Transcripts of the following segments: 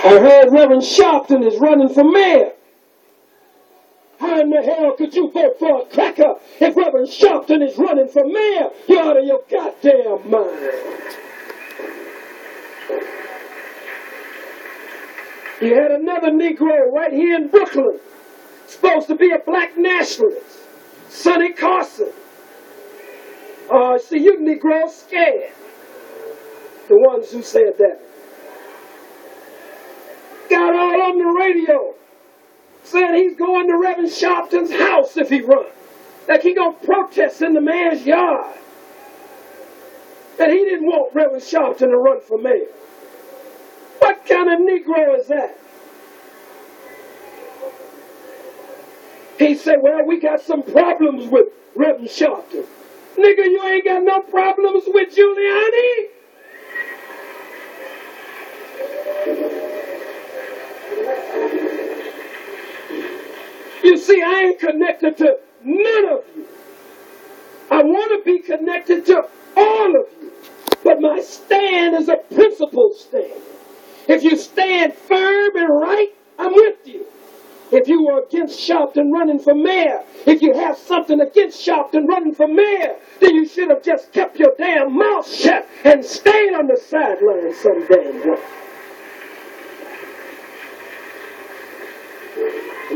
I heard Reverend Sharpton is running for mayor. How in the hell could you vote for a cracker if Reverend Sharpton is running for mayor? You're out of your goddamn mind. You had another Negro right here in Brooklyn, supposed to be a black nationalist, Sonny Carson. See, you Negroes scared. The ones who said that. Got all on the radio. Said he's going to Reverend Sharpton's house if he runs. Like he gonna protest in the man's yard. That he didn't want Reverend Sharpton to run for mayor. What kind of Negro is that? He said, well, we got some problems with Reverend Sharpton. Nigga, you ain't got no problems with Giuliani? You see, I ain't connected to none of you. I want to be connected to all of you. But my stand is a principled stand. If you stand firm and right, I'm with you. If you were against Sharpton running for mayor, if you have something against Sharpton running for mayor, then you should have just kept your damn mouth shut and stayed on the sidelines some damn way.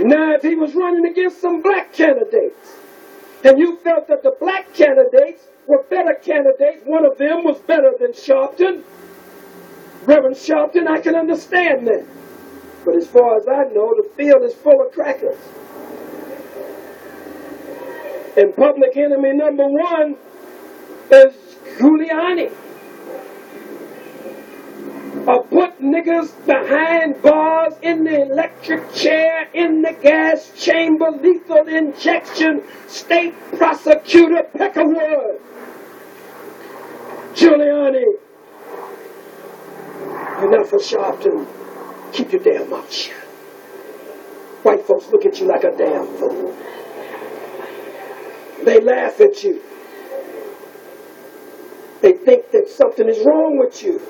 Now, if he was running against some black candidates, and you felt that the black candidates were better candidates, one of them was better than Sharpton, Reverend Sharpton, I can understand that. But as far as I know, the field is full of crackers. And public enemy number one is Giuliani. Put niggas behind bars, in the electric chair, in the gas chamber, lethal injection, state prosecutor Peckerwood. Giuliani. Enough of Sharpton. Keep your damn mouth shut. White folks look at you like a damn fool. They laugh at you. They think that something is wrong with you.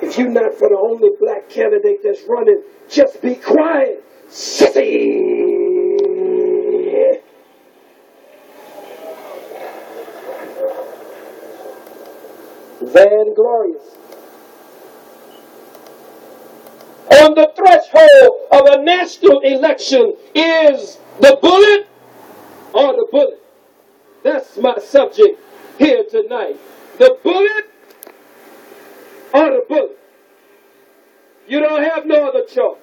If you're not for the only black candidate that's running, just be quiet, sissy. Vainglorious. On the threshold of a national election is the bullet or the bullet. That's my subject here tonight. The bullet or the bullet. You don't have no other choice.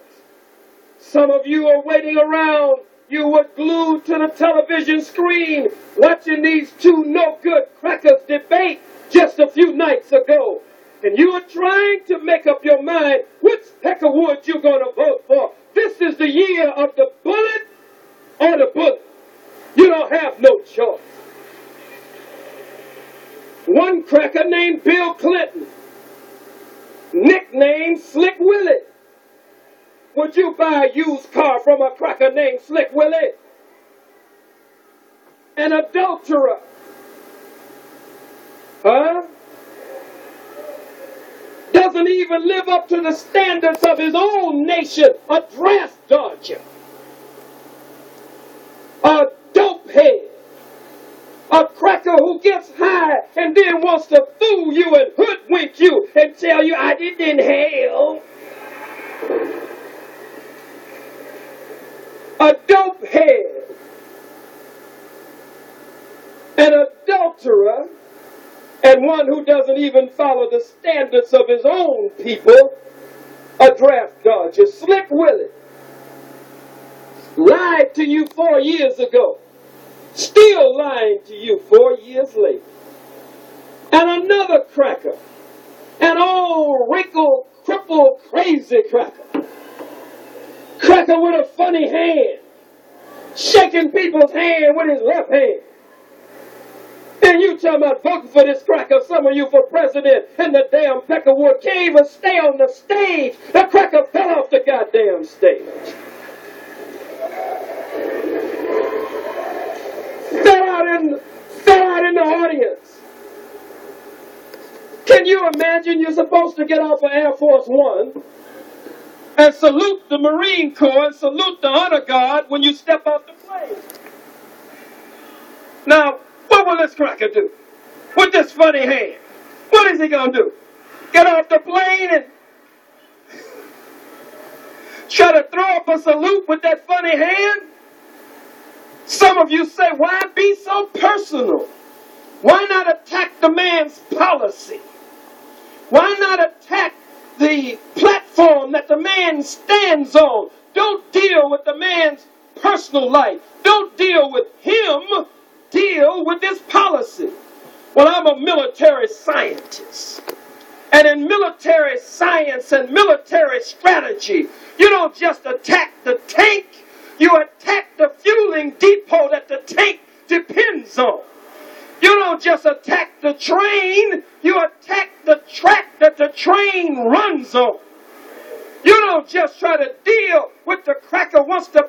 Some of you are waiting around. You were glued to the television screen watching these two no-good crackers debate just a few nights ago. And you are trying to make up your mind which Peckerwood you're going to vote for. This is the year of the bullet or the bullet. You don't have no choice. One cracker named Bill Clinton, nicknamed Slick Willie. Would you buy a used car from a cracker named Slick Willie? An adulterer. Huh? Doesn't even live up to the standards of his own nation. A draft dodger. A dope head. A cracker who gets high and then wants to fool you and hoodwink you and tell you, I didn't inhale. A dope head. An adulterer. And one who doesn't even follow the standards of his own people. A draft dodger. Slick Willie. Lied to you 4 years ago. Still lying to you 4 years later. And another cracker. An old, wrinkled, crippled, crazy cracker. Cracker with a funny hand. Shaking people's hand with his left hand. And you talking about voting for this cracker, some of you for president, and the damn Peckerwood can't even stay on the stage. The cracker fell off the goddamn stage. Fell out in the audience. Can you imagine you're supposed to get off of Air Force One, and salute the Marine Corps and salute the honor guard when you step off the plane. Now, what will this cracker do with this funny hand? What is he going to do? Get off the plane and try to throw up a salute with that funny hand? Some of you say, why be so personal? Why not attack the man's policy? Why not attack the platform that the man stands on? Don't deal with the man's personal life. Don't deal with him. Deal with this policy. Well, I'm a military scientist. And in military science and military strategy, you don't just attack the tank, you attack the fueling depot that the tank depends on. You don't just attack the train, you attack the track that the train runs on. You don't just try to deal with the cracker once the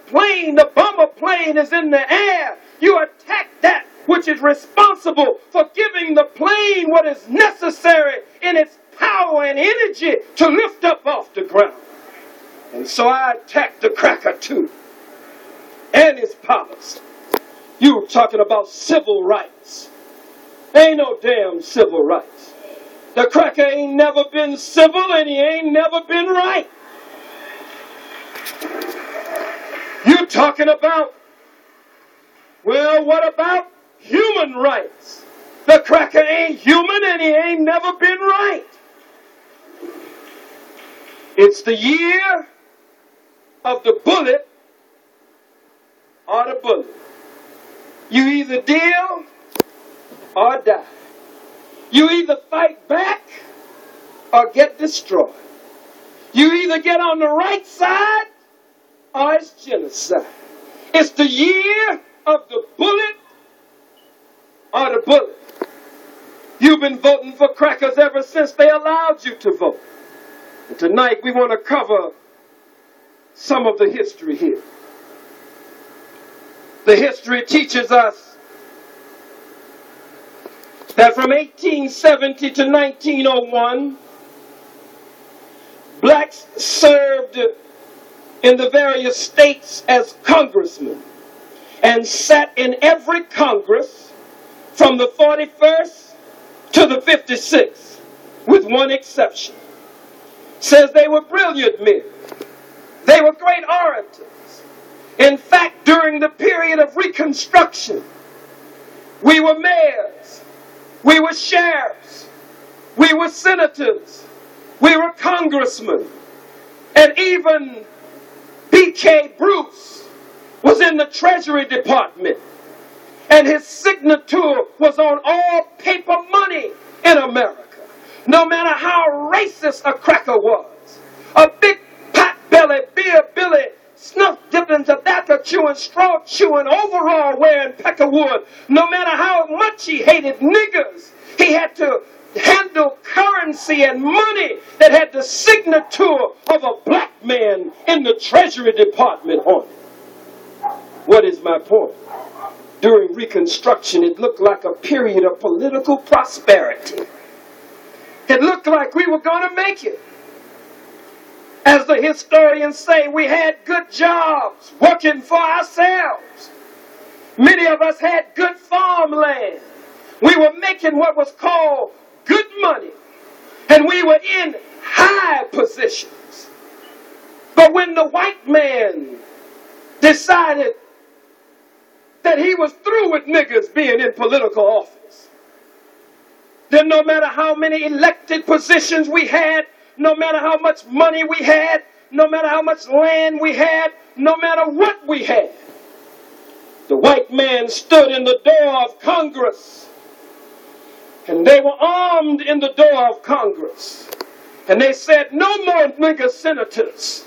bomber plane is in the air. You attack that which is responsible for giving the plane what is necessary in its power and energy to lift up off the ground. And so I attack the cracker too, and his policy. You talking about civil rights. Ain't no damn civil rights. The cracker ain't never been civil and he ain't never been right. You talking about, well, what about human rights? The cracker ain't human and he ain't never been right. It's the year of the bullet or the bullet. You either deal or die. You either fight back or get destroyed. You either get on the right side or it's genocide. It's the year of the bullet or the bullet. You've been voting for crackers ever since they allowed you to vote. And tonight we want to cover some of the history here. The history teaches us that from 1870 to 1901, blacks served in the various states as congressmen and sat in every Congress from the 41st to the 56th, with one exception. Says they were brilliant men. They were great orators. In fact, during the period of Reconstruction, we were mayors, we were sheriffs, we were senators, we were congressmen, and even B.K. Bruce was in the Treasury Department, and his signature was on all paper money in America. No matter how racist a cracker was, a big pot-belly, beer-billy, snuff-dipping, tobacco-chewing, straw-chewing, overall-wearing peckerwood, no matter how much he hated niggers, he had to handle currency and money that had the signature of a black man in the Treasury Department on it. What is my point? During Reconstruction, it looked like a period of political prosperity. It looked like we were going to make it. As the historians say, we had good jobs working for ourselves. Many of us had good farmland. We were making what was called good money. And we were in high positions. But when the white man decided that he was through with niggers being in political office, then no matter how many elected positions we had, no matter how much money we had, no matter how much land we had, no matter what we had, the white man stood in the door of Congress, and they were armed in the door of Congress, and they said, no more nigger senators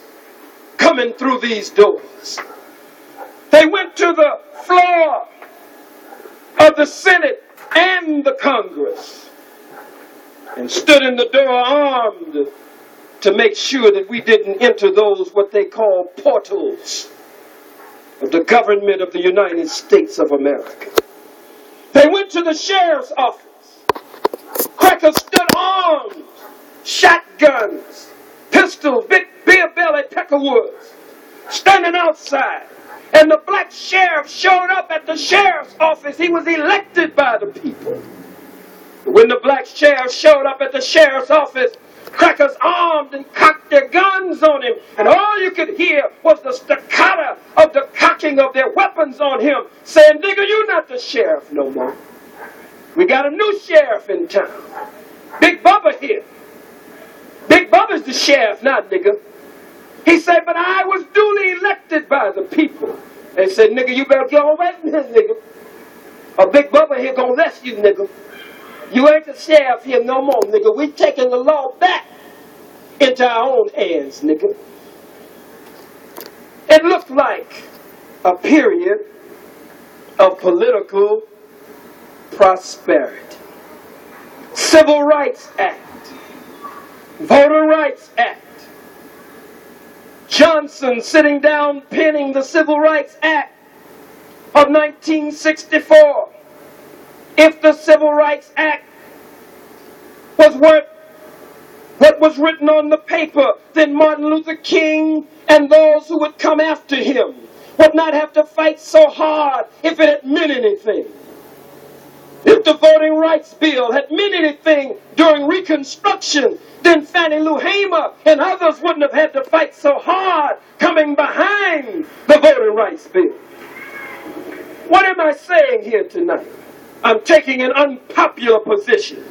coming through these doors. They went to the floor of the Senate and the Congress and stood in the door armed to make sure that we didn't enter those what they call portals of the government of the United States of America. They went to the sheriff's office. Crackers stood armed, shotguns, pistols, big beer belly, sheriff's office. He was elected by the people. When the black sheriff showed up at the sheriff's office, crackers armed and cocked their guns on him, and all you could hear was the staccato of the cocking of their weapons on him, saying, "Nigga, you're not the sheriff no more. We got a new sheriff in town. Big Bubba here. Big Bubba's the sheriff, not nigga." He said, "But I was duly elected by the people." They said, "Nigga, you better get away from here, nigga. Or Big Bubba here gonna arrest you, nigga. You ain't the sheriff here no more, nigga. We taking the law back into our own hands, nigga." It looked like a period of political prosperity. Civil Rights Act, Voter Rights Act, Johnson sitting down penning the Civil Rights Act of 1964. If the Civil Rights Act was worth what was written on the paper, then Martin Luther King and those who would come after him would not have to fight so hard if it had meant anything. If the Voting Rights Bill had meant anything during Reconstruction, then Fannie Lou Hamer and others wouldn't have had to fight so hard coming behind the Voting Rights Bill. What am I saying here tonight? I'm taking an unpopular position,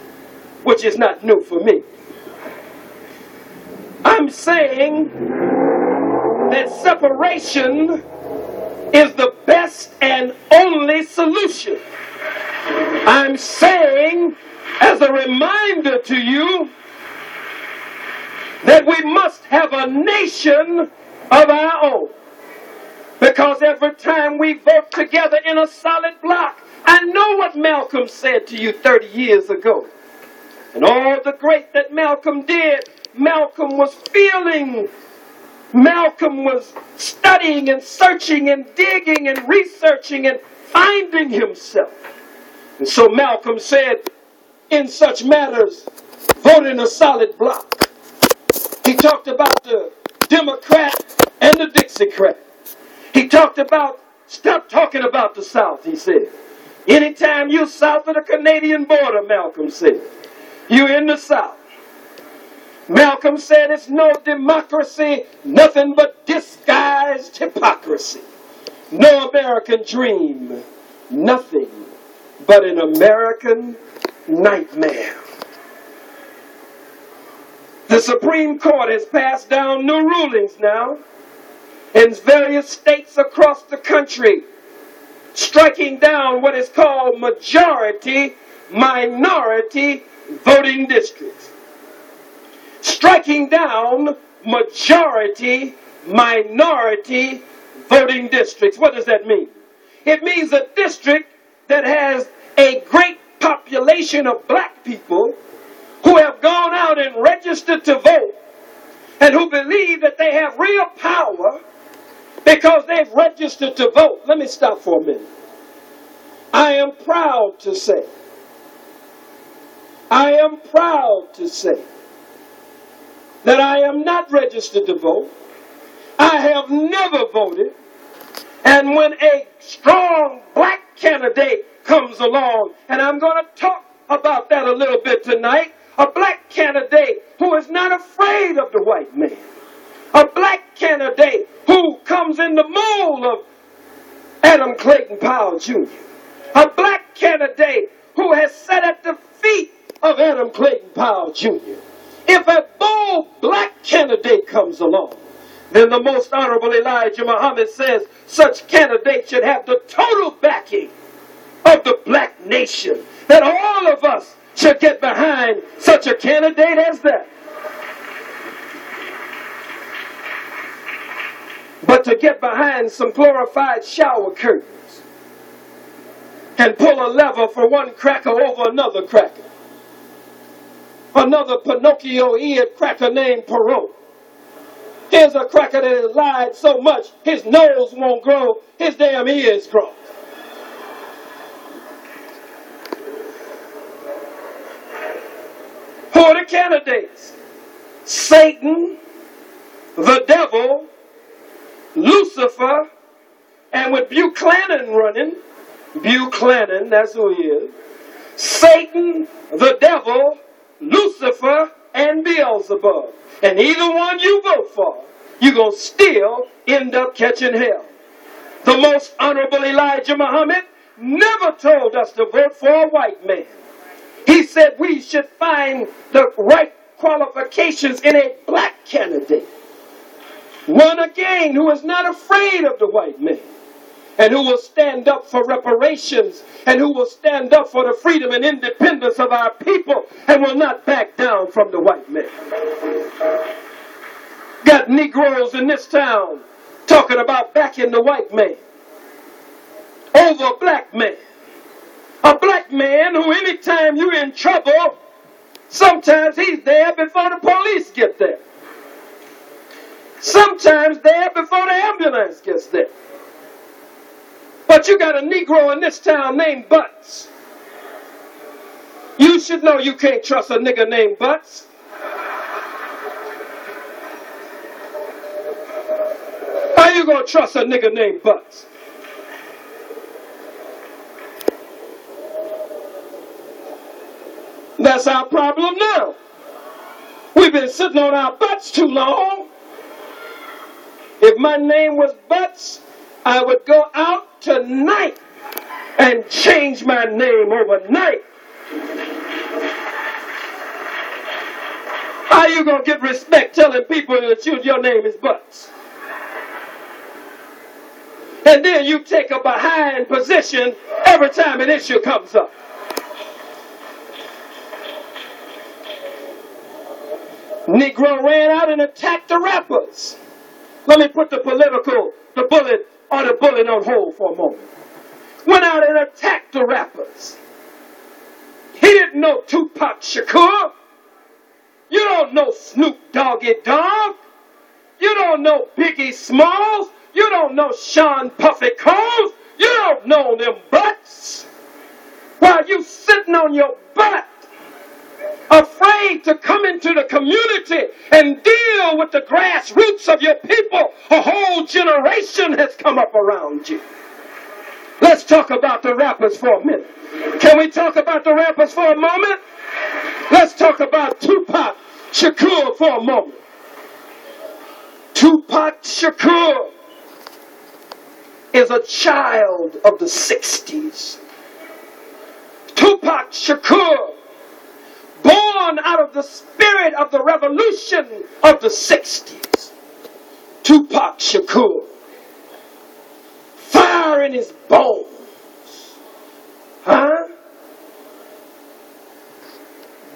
which is not new for me. I'm saying that separation is the best and only solution. I'm saying, as a reminder to you, that we must have a nation of our own. Because every time we vote together in a solid block, I know what Malcolm said to you 30 years ago. And all the great that Malcolm did, Malcolm was feeling. Malcolm was studying and searching and digging and researching and finding himself. And so Malcolm said, in such matters, vote in a solid block. He talked about the Democrat and the Dixiecrat. He talked about, stop talking about the South, he said. Anytime you're south of the Canadian border, Malcolm said, you're in the South. Malcolm said it's no democracy, nothing but disguised hypocrisy. No American dream, nothing but an American nightmare. The Supreme Court has passed down new rulings now in various states across the country, striking down what is called majority-minority voting districts. Striking down majority-minority voting districts. What does that mean? It means a district that has a great population of black people who have gone out and registered to vote and who believe that they have real power because they've registered to vote. Let me stop for a minute. I am proud to say that I am not registered to vote. I have never voted. And when a strong black candidate comes along, and I'm going to talk about that a little bit tonight, a black candidate who is not afraid of the white man, a black candidate who comes in the mold of Adam Clayton Powell Jr., a black candidate who has sat at the feet of Adam Clayton Powell Jr. If a bold black candidate comes along, then the most honorable Elijah Muhammad says such candidates should have the total backing of the black nation, that all of us should get behind such a candidate as that. But to get behind some glorified shower curtains and pull a lever for one cracker over another cracker, another Pinocchio-eared cracker named Perot. Here's a cracker that has lied so much his nose won't grow, his damn ears grow. Who are the candidates? Satan, the devil, Lucifer, and with Buchanan running, Buchanan, that's who he is. Satan, the devil, Lucifer, and Beelzebub. And either one you vote for, you're going to still end up catching hell. The most honorable Elijah Muhammad never told us to vote for a white man. He said we should find the right qualifications in a black candidate. One again who is not afraid of the white man, and who will stand up for reparations, and who will stand up for the freedom and independence of our people, and will not back down from the white man. Got Negroes in this town talking about backing the white man over a black man. A black man who anytime you're in trouble, sometimes he's there before the police get there. Sometimes there before the ambulance gets there. But you got a Negro in this town named Butts. You should know you can't trust a nigga named Butts. How you gonna trust a nigga named Butts? That's our problem now. We've been sitting on our butts too long. If my name was Butts, I would go out tonight and change my name overnight. How you gonna get respect telling people that your name is Butts? And then you take a behind position every time an issue comes up. Negro ran out and attacked the rappers. Let me put the bullet on hold for a moment. Went out and attacked the rappers. He didn't know Tupac Shakur. You don't know Snoop Doggy Dogg. You don't know Biggie Smalls. You don't know Sean Puffy Combs. You don't know them butts. While you sitting on your butt, afraid to come into the community and deal with the grassroots of your people, a whole generation has come up around you. Let's talk about the rappers for a minute. Can we talk about the rappers for a moment? Let's talk about Tupac Shakur for a moment. Tupac Shakur is a child of the 60s. Tupac Shakur, born out of the spirit of the revolution of the 60s. Tupac Shakur, fire in his bones.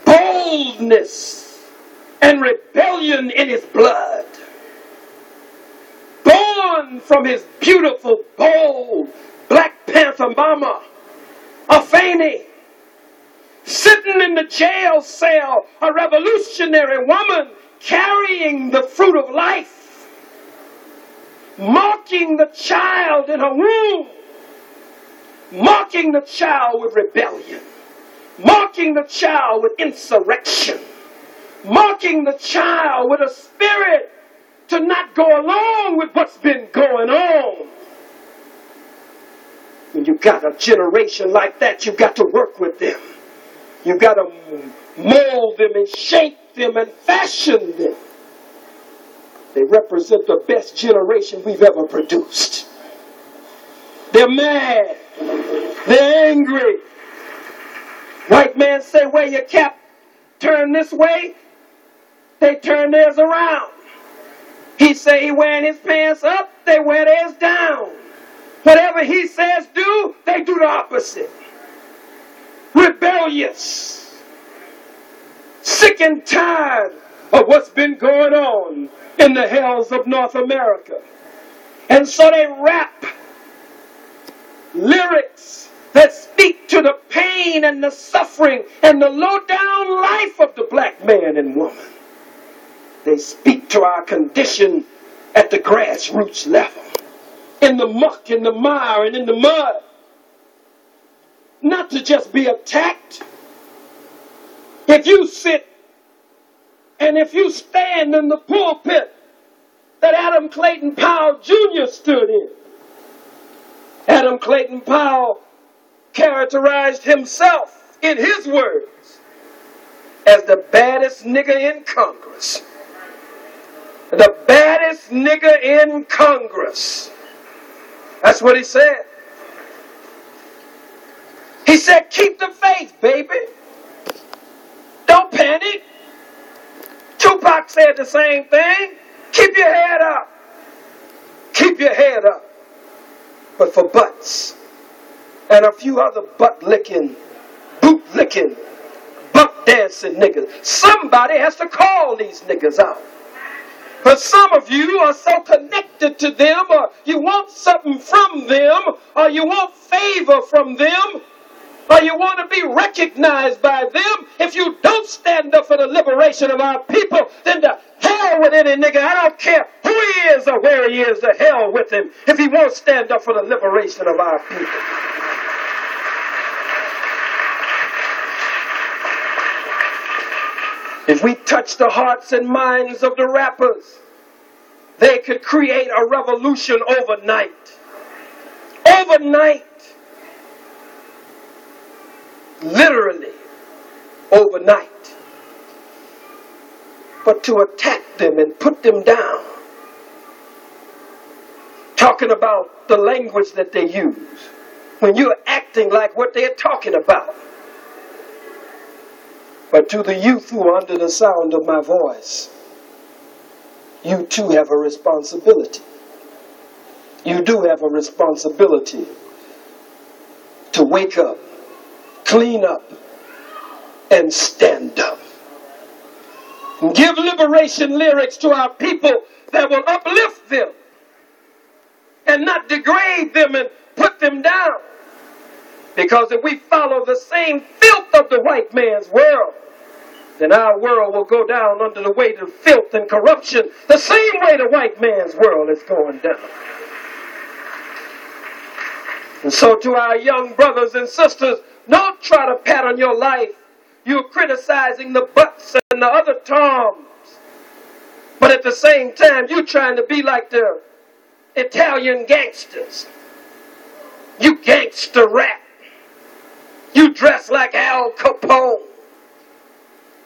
Boldness and rebellion in his blood. Born from his beautiful, bold Black Panther mama, Afeni. Sitting in the jail cell, a revolutionary woman carrying the fruit of life, marking the child in her womb, marking the child with rebellion, marking the child with insurrection, marking the child with a spirit to not go along with what's been going on. When you got a generation like that, you've got to work with them. You've got to mold them and shape them and fashion them. They represent the best generation we've ever produced. They're mad. They're angry. White man say, wear your cap, turn this way. They turn theirs around. He say he wearing his pants up, they wear theirs down. Whatever he says do, they do the opposite. Rebellious, sick and tired of what's been going on in the hells of North America. And so they rap lyrics that speak to the pain and the suffering and the low-down life of the black man and woman. They speak to our condition at the grassroots level, in the muck, in the mire, and in the mud. Not to just be attacked. If you sit and if you stand in the pulpit that Adam Clayton Powell Jr. stood in, Adam Clayton Powell characterized himself in his words as the baddest nigger in Congress. The baddest nigger in Congress. That's what he said. He said, keep the faith, baby. Don't panic. Tupac said the same thing. Keep your head up. Keep your head up. But for butts and a few other butt-licking, boot-licking, buck-dancing niggas, somebody has to call these niggas out. But some of you are so connected to them, or you want something from them, or you want favor from them, or you want to be recognized by them. If you don't stand up for the liberation of our people, then to hell with any nigga. I don't care who he is or where he is, to hell with him if he won't stand up for the liberation of our people. If we touch the hearts and minds of the rappers, they could create a revolution overnight. Overnight. Literally overnight. But to attack them and put them down, talking about the language that they use, when you're acting like what they're talking about. But to the youth who are under the sound of my voice, you too have a responsibility. You do have a responsibility to wake up, clean up, and stand up. And give liberation lyrics to our people that will uplift them and not degrade them and put them down. Because if we follow the same filth of the white man's world, then our world will go down under the weight of filth and corruption the same way the white man's world is going down. And so to our young brothers and sisters, don't try to pattern your life. You're criticizing the butts and the other toms. But at the same time, you're trying to be like the Italian gangsters. You gangster rap. You dress like Al Capone.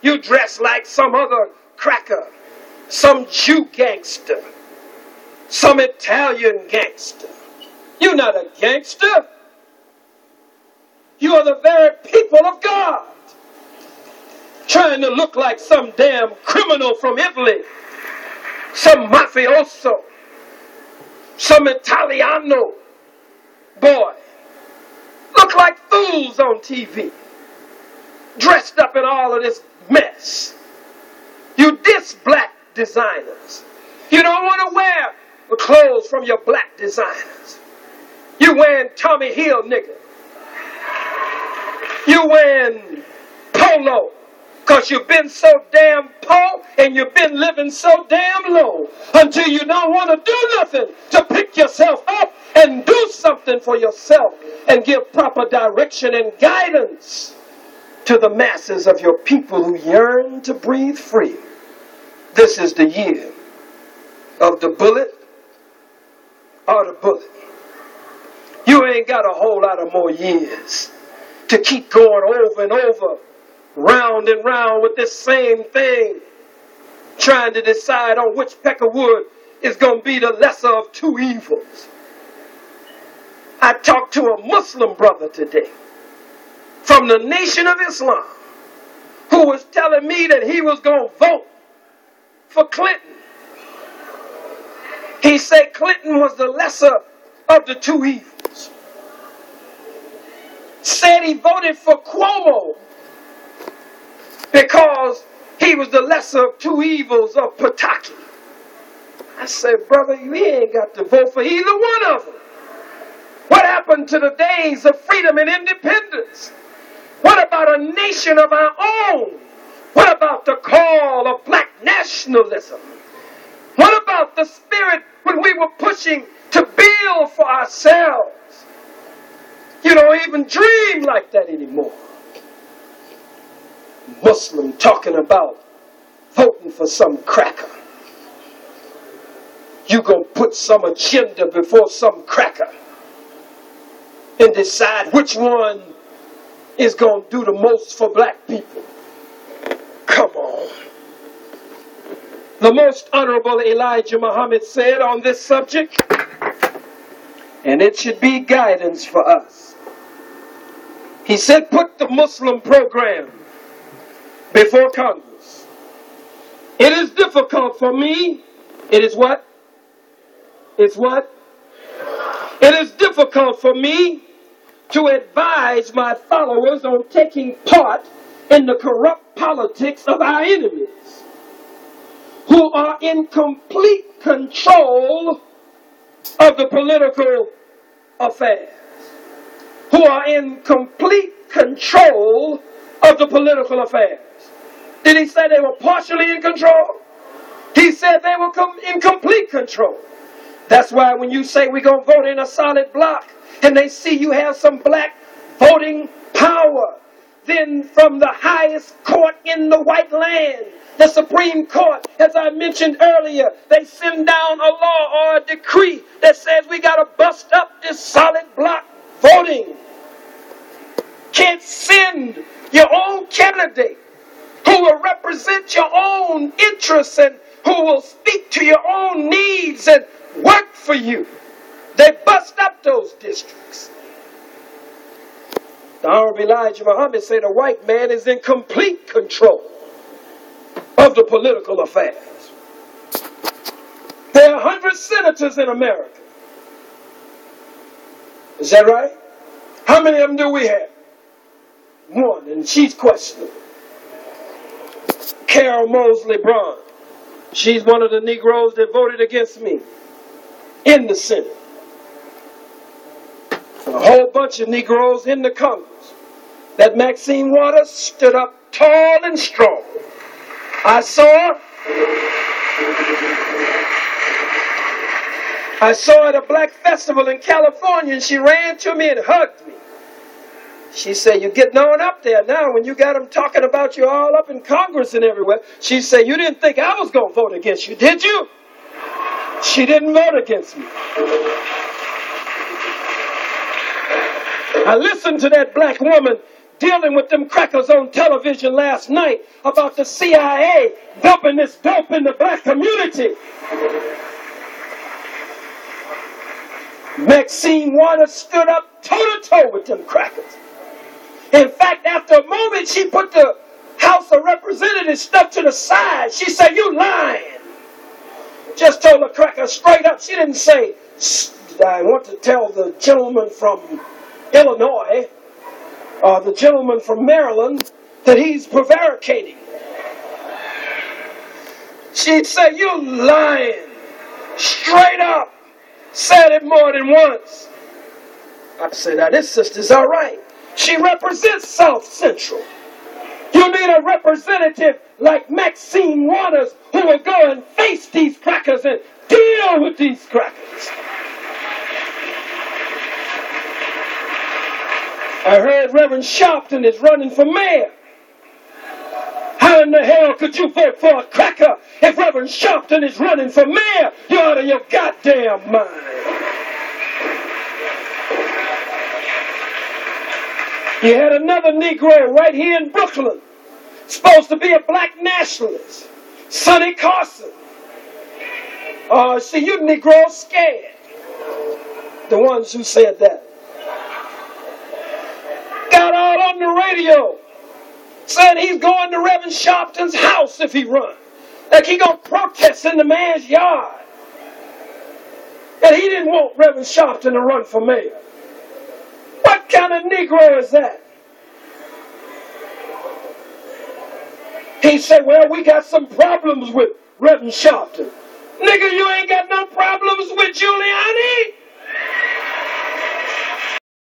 You dress like some other cracker, some Jew gangster, some Italian gangster. You're not a gangster. You are the very people of God, trying to look like some damn criminal from Italy, some mafioso, some Italiano boy. Look like fools on TV, dressed up in all of this mess. You diss black designers. You don't want to wear the clothes from your black designers. You wearing Tommy Hill nigga. You wearing polo because you've been so damn poor and you've been living so damn low until you don't want to do nothing to pick yourself up and do something for yourself and give proper direction and guidance to the masses of your people who yearn to breathe free. This is the year of the bullet or the bullet. You ain't got a whole lot of more years to keep going over and over, round and round with this same thing, trying to decide on which peck of wood is going to be the lesser of two evils. I talked to a Muslim brother today from the Nation of Islam who was telling me that he was going to vote for Clinton. He said Clinton was the lesser of the two evils. Said he voted for Cuomo because he was the lesser of two evils of Pataki. I said, brother, you ain't got to vote for either one of them. What happened to the days of freedom and independence? What about a nation of our own? What about the call of black nationalism? What about the spirit when we were pushing to build for ourselves? You don't even dream like that anymore. Muslim talking about voting for some cracker. You gonna put some agenda before some cracker. and decide which one is going to do the most for black people. Come on. The Most Honorable Elijah Muhammad said on this subject, and it should be guidance for us. He said, put the Muslim program before Congress. It is difficult for me. It is what? It's what? It is difficult for me to advise my followers on taking part in the corrupt politics of our enemies, who are in complete control of the political affairs. Who are in complete control of the political affairs. Did he say they were partially in control? He said they were in complete control. That's why when you say we're going to vote in a solid block, and they see you have some black voting power, then from the highest court in the white land, the Supreme Court, as I mentioned earlier, they send down a law or a decree that says we got to bust up this solid block voting. Can't send your own candidate who will represent your own interests and who will speak to your own needs and work for you. They bust up those districts. The Honorable Elijah Muhammad said a white man is in complete control of the political affairs. There are 100 senators in America. Is that right? How many of them do we have? One, and she's questionable. Carol Mosley Braun. She's one of the Negroes that voted against me in the Senate. A whole bunch of Negroes in the Congress. That Maxine Waters stood up tall and strong. I saw her at a black festival in California, and she ran to me and hugged me. She said, you're getting on up there now when you got them talking about you all up in Congress and everywhere. She said, you didn't think I was going to vote against you, did you? She didn't vote against me. I listened to that black woman dealing with them crackers on television last night about the CIA dumping this dope in the black community. Maxine Waters stood up toe-to-toe with them crackers. In fact, after a moment, she put the House of Representatives stuff to the side. She said, you lying. Just told the cracker straight up. She didn't say, I want to tell the gentleman from Illinois or the gentleman from Maryland that he's prevaricating. She'd say, you lying. Straight up. Said it more than once. I said, now this sister's all right. She represents South Central. You need a representative like Maxine Waters who will go and face these crackers and deal with these crackers. I heard Reverend Sharpton is running for mayor. How in the hell could you vote for a cracker if Reverend Sharpton is running for mayor? You're out of your goddamn mind. You had another Negro right here in Brooklyn, supposed to be a black nationalist, Sonny Carson. See, you Negroes scared. The ones who said that. Got out on the radio, said he's going to Reverend Sharpton's house if he runs. Like he gonna protest in the man's yard. And he didn't want Reverend Sharpton to run for mayor. What kind of Negro is that? He said, well, we got some problems with Reverend Sharpton. Nigga, you ain't got no problems with Giuliani?